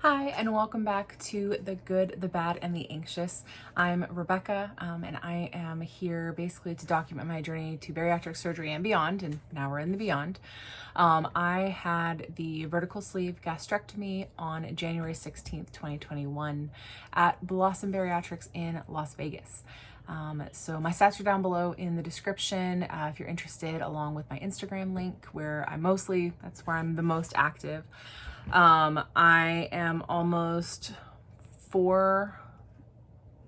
Hi, and welcome back to The Good, the Bad, and the Anxious. I'm Rebecca, and I am here basically to document my journey to bariatric surgery and beyond, and now we're in the beyond. I had the vertical sleeve gastrectomy on January 16th, 2021 at Blossom Bariatrics in Las Vegas. So my stats are down below in the description if you're interested, along with my Instagram link where that's where I'm the most active. I am almost 4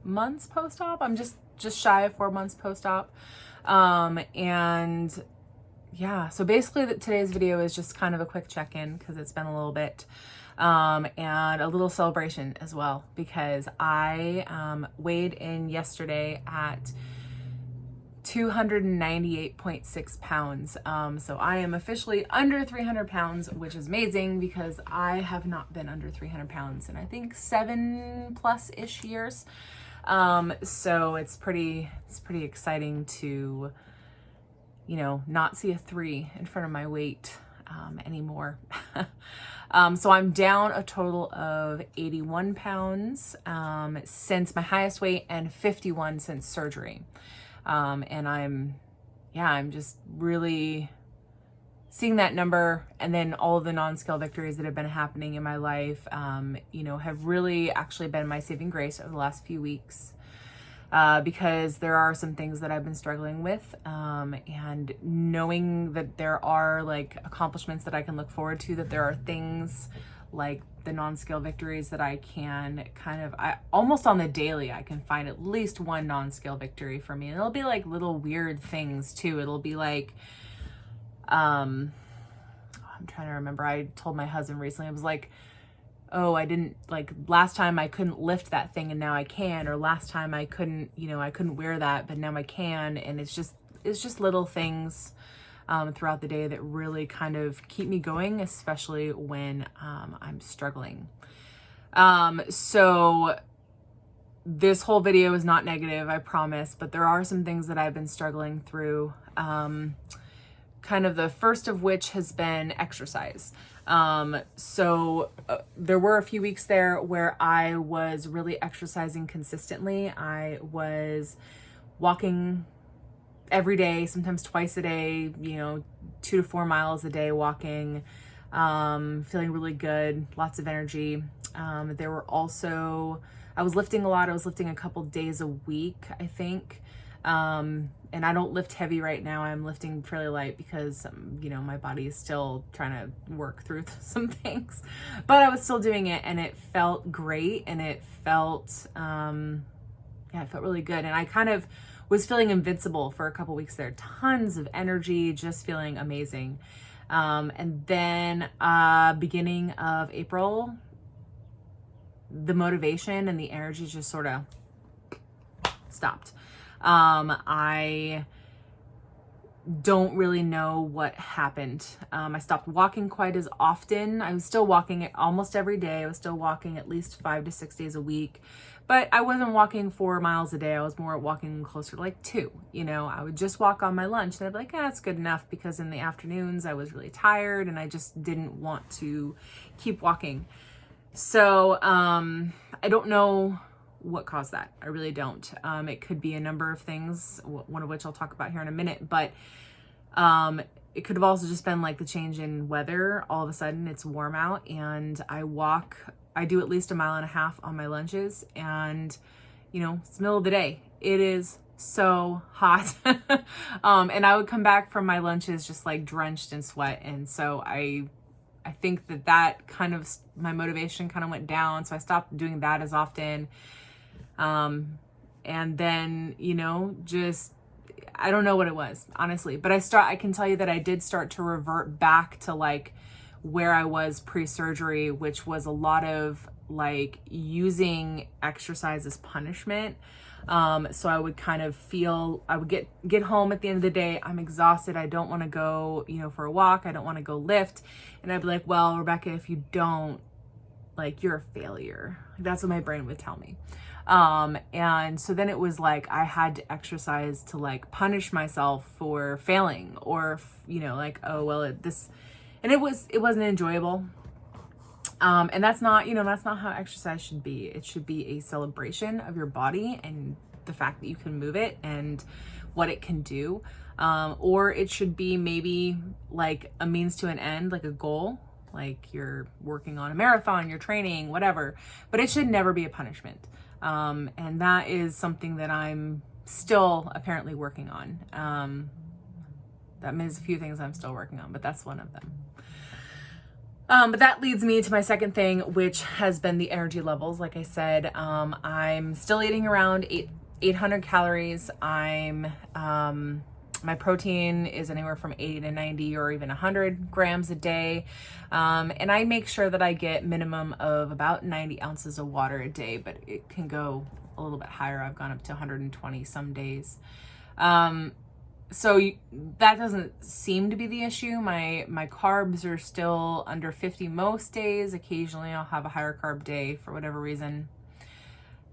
months post-op. I'm just shy of 4 months post-op. And yeah, so basically today's video is just kind of a quick check-in because it's been a little bit, and a little celebration as well, because I weighed in yesterday at 298.6 pounds. So I am officially under 300 pounds, which is amazing because I have not been under 300 pounds in I think 7+ years. So it's pretty exciting to, not see a 3 in front of my weight anymore. So I'm down a total of 81 pounds since my highest weight and 51 since surgery. And I'm just really seeing that number, and then all of the non-scale victories that have been happening in my life, have really actually been my saving grace over the last few weeks, because there are some things that I've been struggling with, and knowing that there are like accomplishments that I can look forward to, that there are things like the non-scale victories that I can almost on the daily, I can find at least one non-scale victory for me. And it'll be like little weird things too. It'll be like, I'm trying to remember. I told my husband recently, I was like, oh, I didn't, like last time I couldn't lift that thing and now I can, or last time I couldn't wear that, but now I can. And it's just little things throughout the day that really kind of keep me going, especially when I'm struggling. So this whole video is not negative, I promise, but there are some things that I've been struggling through. Kind of the first of which has been exercise. So there were a few weeks there where I was really exercising consistently. I was walking every day, sometimes twice a day, 2 to 4 miles a day walking, feeling really good, lots of energy. There were also, I was lifting a lot. I was lifting a couple days a week, I think. And I don't lift heavy right now. I'm lifting fairly light because, my body is still trying to work through some things, but I was still doing it and it felt great. And it felt, it felt really good. And I kind of was feeling invincible for a couple weeks there. Tons of energy, just feeling amazing. And then beginning of April, the motivation and the energy just sort of stopped. I don't really know what happened. I stopped walking quite as often. I was still walking almost every day. I was still walking at least 5 to 6 days a week, but I wasn't walking 4 miles a day. I was more walking closer to like 2. I would just walk on my lunch and I'd be like, that's good enough, because in the afternoons I was really tired and I just didn't want to keep walking. So, I don't know what caused that. I really don't. It could be a number of things, one of which I'll talk about here in a minute, but it could have also just been like the change in weather. All of a sudden it's warm out and I do at least 1.5 miles on my lunches, and it's the middle of the day. It is so hot. And I would come back from my lunches just like drenched in sweat. And so I think that kind of, my motivation kind of went down. So I stopped doing that as often. And then, just, I don't know what it was, honestly, but I can tell you that I did start to revert back to like where I was pre-surgery, which was a lot of like using exercise as punishment. So I would kind of I would get home at the end of the day. I'm exhausted. I don't want to go, for a walk. I don't want to go lift. And I'd be like, well, Rebecca, if you don't, like, you're a failure. That's what my brain would tell me. And so then it was like, I had to exercise to like punish myself for failing, or, like, oh, well, and it wasn't enjoyable. And that's not, you know, that's not how exercise should be. It should be a celebration of your body and the fact that you can move it and what it can do. Or it should be maybe like a means to an end, like a goal, like you're working on a marathon, you're training, whatever, but it should never be a punishment. And that is something that I'm still apparently working on. That means a few things I'm still working on, but that's one of them. But that leads me to my second thing, which has been the energy levels. Like I said, I'm still eating around 800 calories. My protein is anywhere from 80 to 90 or even 100 grams a day. And I make sure that I get minimum of about 90 ounces of water a day, but it can go a little bit higher. I've gone up to 120 some days. So that doesn't seem to be the issue. My carbs are still under 50 most days. Occasionally I'll have a higher carb day for whatever reason.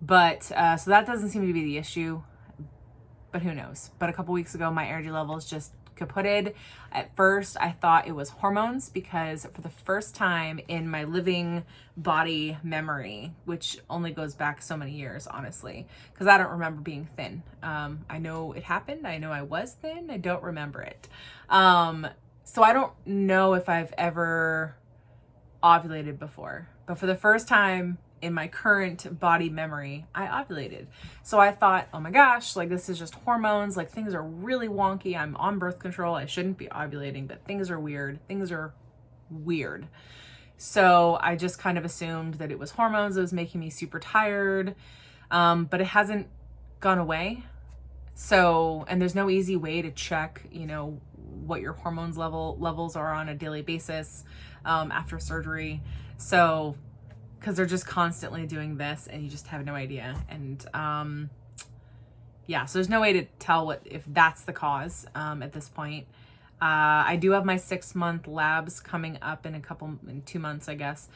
But so that doesn't seem to be the issue, but who knows? But a couple weeks ago, my energy levels just kaputted. At first, I thought it was hormones because for the first time in my living body memory, which only goes back so many years, honestly, because I don't remember being thin. I know it happened. I know I was thin. I don't remember it. So I don't know if I've ever ovulated before, but for the first time in my current body memory, I ovulated. So I thought, oh my gosh, like this is just hormones, like things are really wonky. I'm on birth control. I shouldn't be ovulating, but things are weird. Things are weird. So I just kind of assumed that it was hormones that was making me super tired. But it hasn't gone away. So, and there's no easy way to check, you know, what your hormones levels are on a daily basis, after surgery. So, because they're just constantly doing this and you just have no idea. And yeah, so there's no way to tell if that's the cause at this point. I do have my 6-month labs coming up in 2 months, I guess.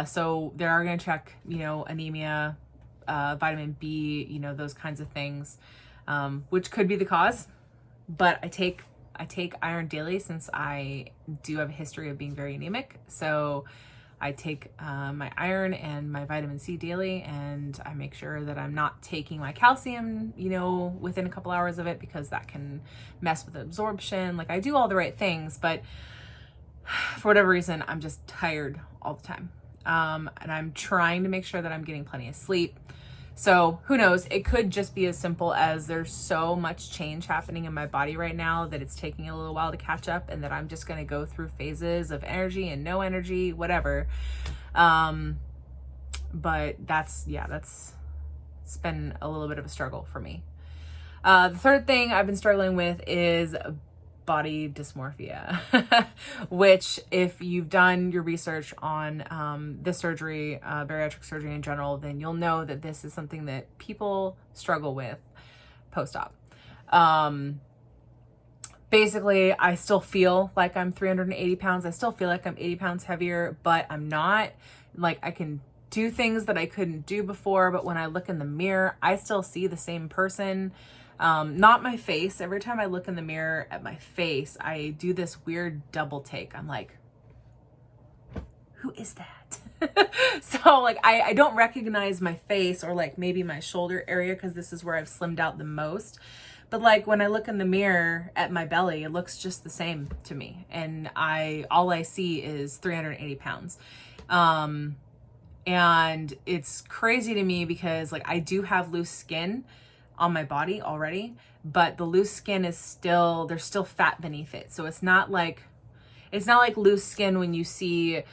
So they are going to check, you know, anemia, vitamin B, you know, those kinds of things, which could be the cause. But I take iron daily since I do have a history of being very anemic. So I take my iron and my vitamin C daily, and I make sure that I'm not taking my calcium, you know, within a couple hours of it, because that can mess with absorption. Like I do all the right things, but for whatever reason, I'm just tired all the time. And I'm trying to make sure that I'm getting plenty of sleep. So who knows? It could just be as simple as there's so much change happening in my body right now that it's taking a little while to catch up, and that I'm just going to go through phases of energy and no energy, whatever. But it's been a little bit of a struggle for me. The third thing I've been struggling with is body dysmorphia, which if you've done your research on this surgery, bariatric surgery in general, then you'll know that this is something that people struggle with post-op. Basically, I still feel like I'm 380 pounds. I still feel like I'm 80 pounds heavier, but I'm not. Like I can do things that I couldn't do before, but when I look in the mirror, I still see the same person. Not my face. Every time I look in the mirror at my face, I do this weird double take. I'm like, who is that? So like, I don't recognize my face, or like maybe my shoulder area, because this is where I've slimmed out the most. But like when I look in the mirror at my belly, it looks just the same to me. And all I see is 380 pounds. And it's crazy to me because like I do have loose skin on my body already, but the loose skin is there's still fat beneath it. So it's not like loose skin when you see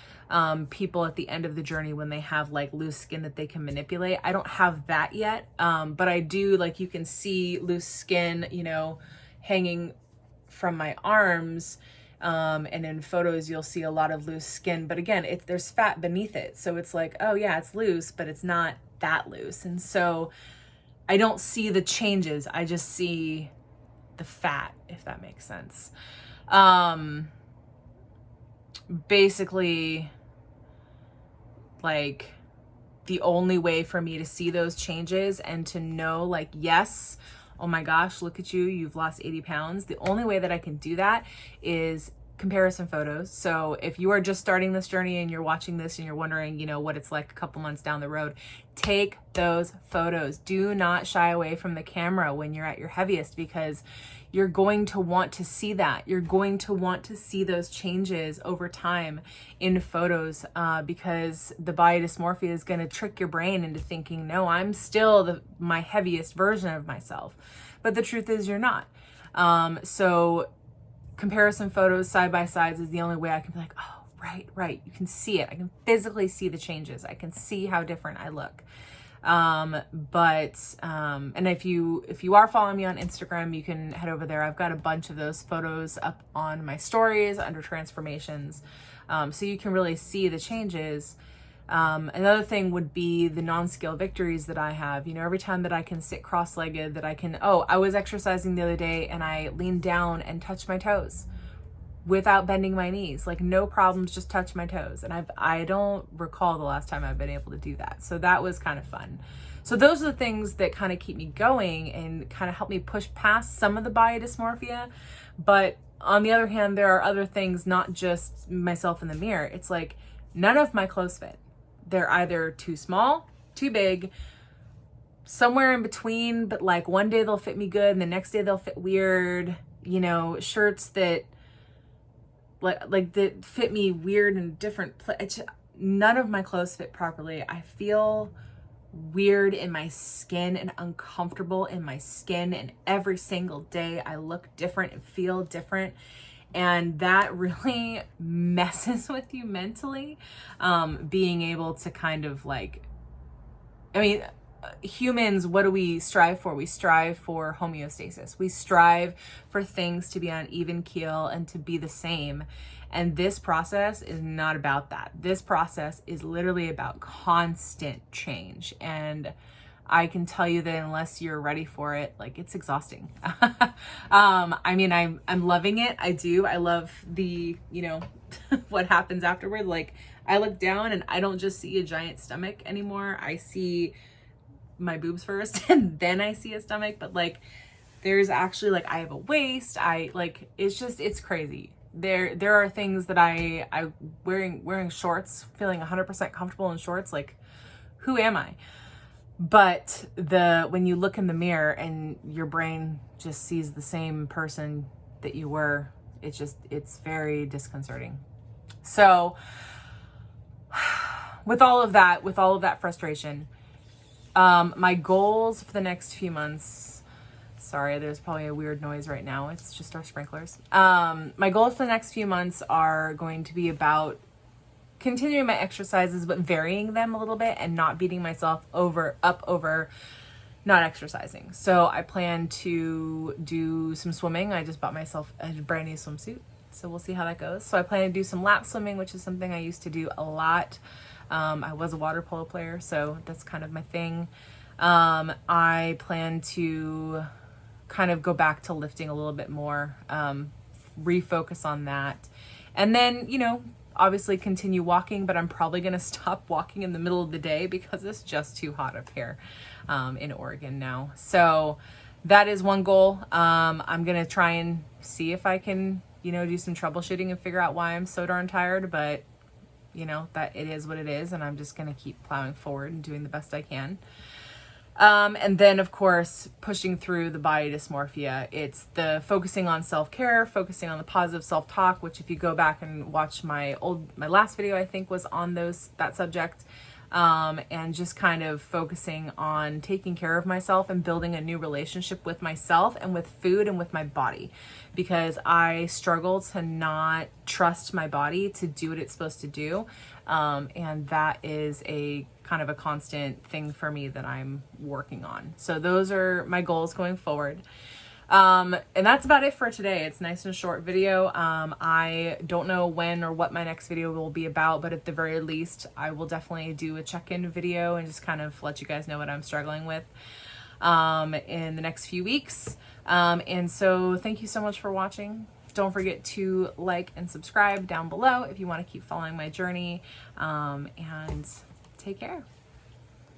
people at the end of the journey when they have like loose skin that they can manipulate. I don't have that yet, but I do, like you can see loose skin, you know, hanging from my arms, and in photos you'll see a lot of loose skin, but again, there's fat beneath it. So it's like, oh yeah, it's loose, but it's not that loose. And so I don't see the changes. I just see the fat, if that makes sense. Basically, like the only way for me to see those changes and to know like, yes, oh my gosh, look at you, you've lost 80 pounds. The only way that I can do that is comparison photos. So if you are just starting this journey and you're watching this and you're wondering, you know, what it's like a couple months down the road, take those photos. Do not shy away from the camera when you're at your heaviest, because you're going to want to see that. You're going to want to see those changes over time in photos, because the body dysmorphia is going to trick your brain into thinking, no, I'm still my heaviest version of myself. But the truth is you're not. So comparison photos, side by sides, is the only way I can be like, oh, right. You can see it. I can physically see the changes. I can see how different I look. And if you are following me on Instagram, you can head over there. I've got a bunch of those photos up on my stories under transformations. So you can really see the changes. Another thing would be the non-scale victories that I have. You know, every time that I can sit cross-legged, that I can, I was exercising the other day and I leaned down and touched my toes without bending my knees, like no problems, just touch my toes. And I don't recall the last time I've been able to do that. So that was kind of fun. So those are the things that kind of keep me going and kind of help me push past some of the body dysmorphia. But on the other hand, there are other things, not just myself in the mirror. It's like none of my clothes fit. They're either too small, too big, somewhere in between, but like one day they'll fit me good and the next day they'll fit weird. You know, shirts that like that fit me weird in different none of my clothes fit properly. I feel weird in my skin and uncomfortable in my skin, and every single day I look different and feel different. And that really messes with you mentally. Being able to kind of humans, what do we strive for? We strive for homeostasis. We strive for things to be on even keel and to be the same. And this process is not about that. This process is literally about constant change. And I can tell you that unless you're ready for it, like, it's exhausting. I'm loving it. I love the, what happens afterward. Like, I look down and I don't just see a giant stomach anymore. I see my boobs first and then I see a stomach, but like, there's actually I have a waist. It's crazy. There are things that I wearing shorts, feeling 100% comfortable in shorts. Like, who am I? But when you look in the mirror and your brain just sees the same person that you were, it's very disconcerting. So with all of that frustration, my goals for the next few months, sorry, there's probably a weird noise right now. It's just our sprinklers. My goals for the next few months are going to be about continuing my exercises, but varying them a little bit and not beating myself up over not exercising. So I plan to do some swimming. I just bought myself a brand new swimsuit, so we'll see how that goes. So I plan to do some lap swimming, which is something I used to do a lot. I was a water polo player, so that's kind of my thing. I plan to kind of go back to lifting a little bit more, refocus on that. And then, obviously continue walking, but I'm probably going to stop walking in the middle of the day because it's just too hot up here in Oregon now. So that is one goal. I'm going to try and see if I can, do some troubleshooting and figure out why I'm so darn tired, but that it is what it is. And I'm just going to keep plowing forward and doing the best I can. And then, of course, pushing through the body dysmorphia. It's the focusing on self-care, focusing on the positive self-talk, which if you go back and watch my last video, I think was on that subject. And just kind of focusing on taking care of myself and building a new relationship with myself and with food and with my body, because I struggle to not trust my body to do what it's supposed to do. And that is a kind of a constant thing for me that I'm working on. So those are my goals going forward. And that's about it for today. It's a nice and short video. I don't know when or what my next video will be about, but at the very least, I will definitely do a check-in video and just kind of let you guys know what I'm struggling with in the next few weeks. And so thank you so much for watching. Don't forget to like and subscribe down below if you want to keep following my journey, and take care.